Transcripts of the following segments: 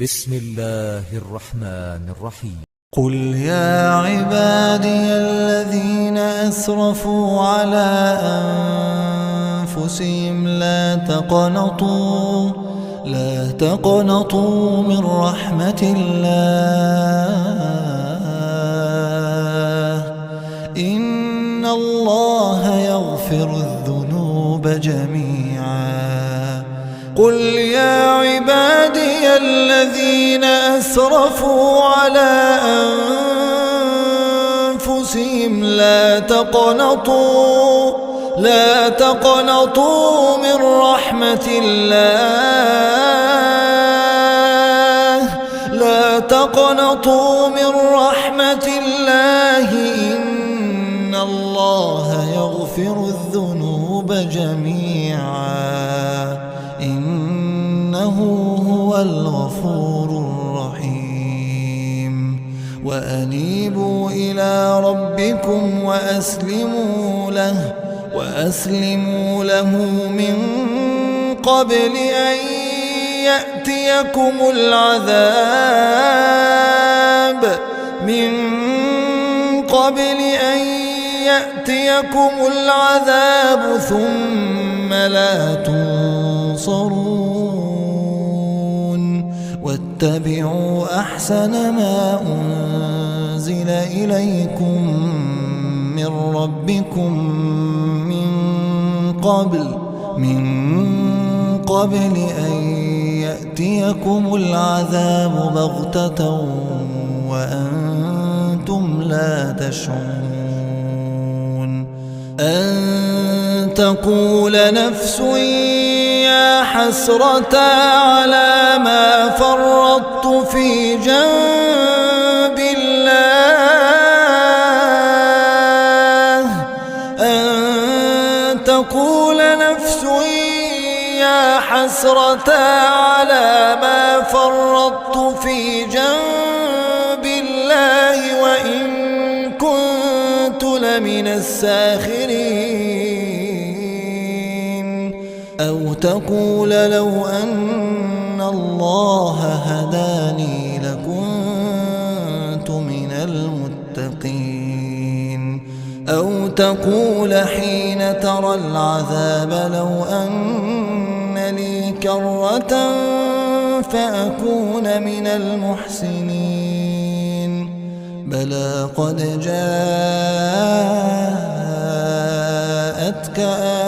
بسم الله الرحمن الرحيم. قل يا عبادي الذين أسرفوا على أنفسهم لا تقنطوا من رحمة الله إن الله يغفر الذنوب جميعا. قل يا عبادي الذين أسرفوا على أنفسهم لا تقنطوا من رحمة الله إن الله يغفر الذنوب جميعا إنه هو الغفور الرحيم. وأنيبوا إلى ربكم وأسلموا له من قبل أن يأتيكم العذاب ثم لا تنصرون. واتبعوا أحسن ما أنزل إليكم من ربكم من قبل أن يأتيكم العذاب بغتة وأنتم لا تشعرون. أن تقول نفس يا حسرة على ما فرطت في جنب الله أن تقول نفس يا حسرة على ما فرطت في جنب الله وإن كنت لمن الساخرين. أو تقول لو أن الله هداني لكنت من المتقين. أو تقول حين ترى العذاب لو أن لي كرة فأكون من المحسنين. بلى قد جاءتك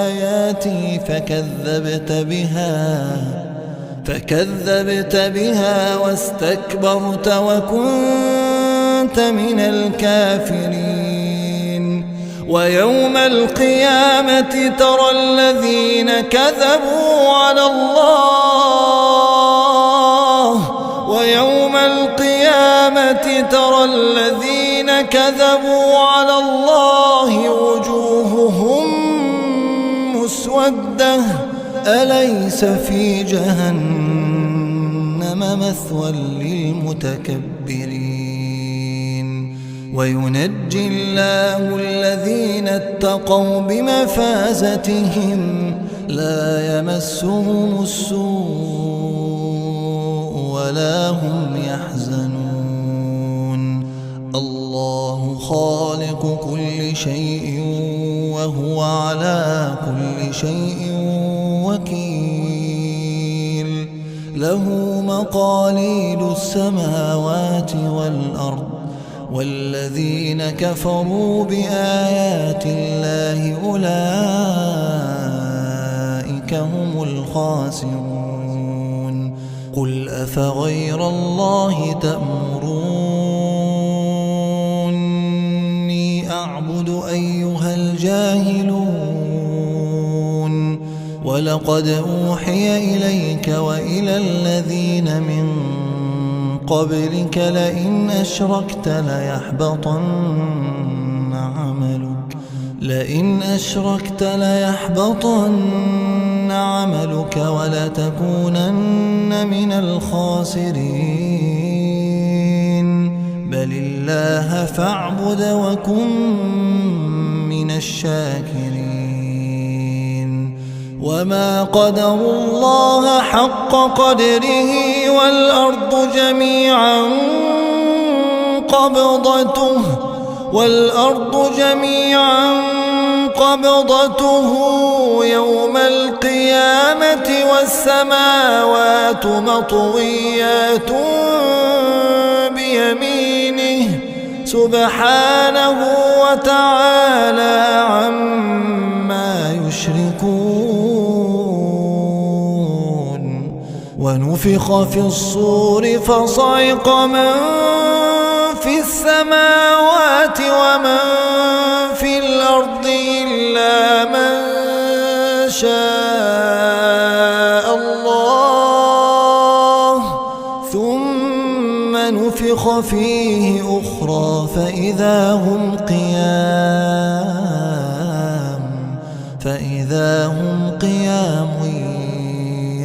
آياتي فكذبت بها واستكبرت وكنت من الكافرين. ويوم القيامة ترى الذين كذبوا على الله وجوههم مسودة أليس في جهنم مثوى للمتكبرين. وينجي الله الذين اتقوا بمفازتهم لا يمسهم السوء ولا هم يحزنون. الله خالق كل شيء وهو على كل شيء وكيل. له مقاليد السماوات والأرض والذين كفروا بآيات الله أولئك هم الخاسرون. قل أفغير الله تأمروني أعبد أيها الجاهلون. ولقد أوحي إليك وإلى الذين من قبلك لئن أشركت ليحبطن عملك ولتكونن من الخاسرين. بل الله فاعبد وكن من الشاكرين. وما قدروا الله حق قدره والأرض جميعا قبضته يوم القيامة والسماوات مطويات بيمينه سبحانه وتعالى عما يشركون. ونفخ في الصور فصعق من في السماوات ومن في الأرض إلا من شاء الله ثم نفخ فيه أخرى فإذا هم قيام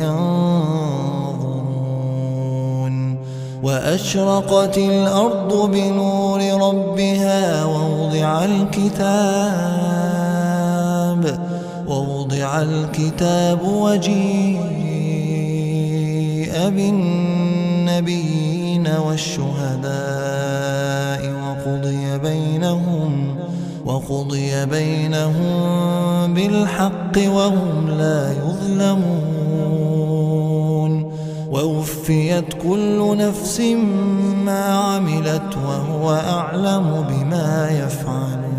ينظرون. وأشرقت الأرض بنور ربها ووضع الكتاب وجيء بالنبيين والشهداء وقضي بينهم بالحق وهم لا يظلمون. ووفيت كل نفس ما عملت وهو أعلم بما يفعلون.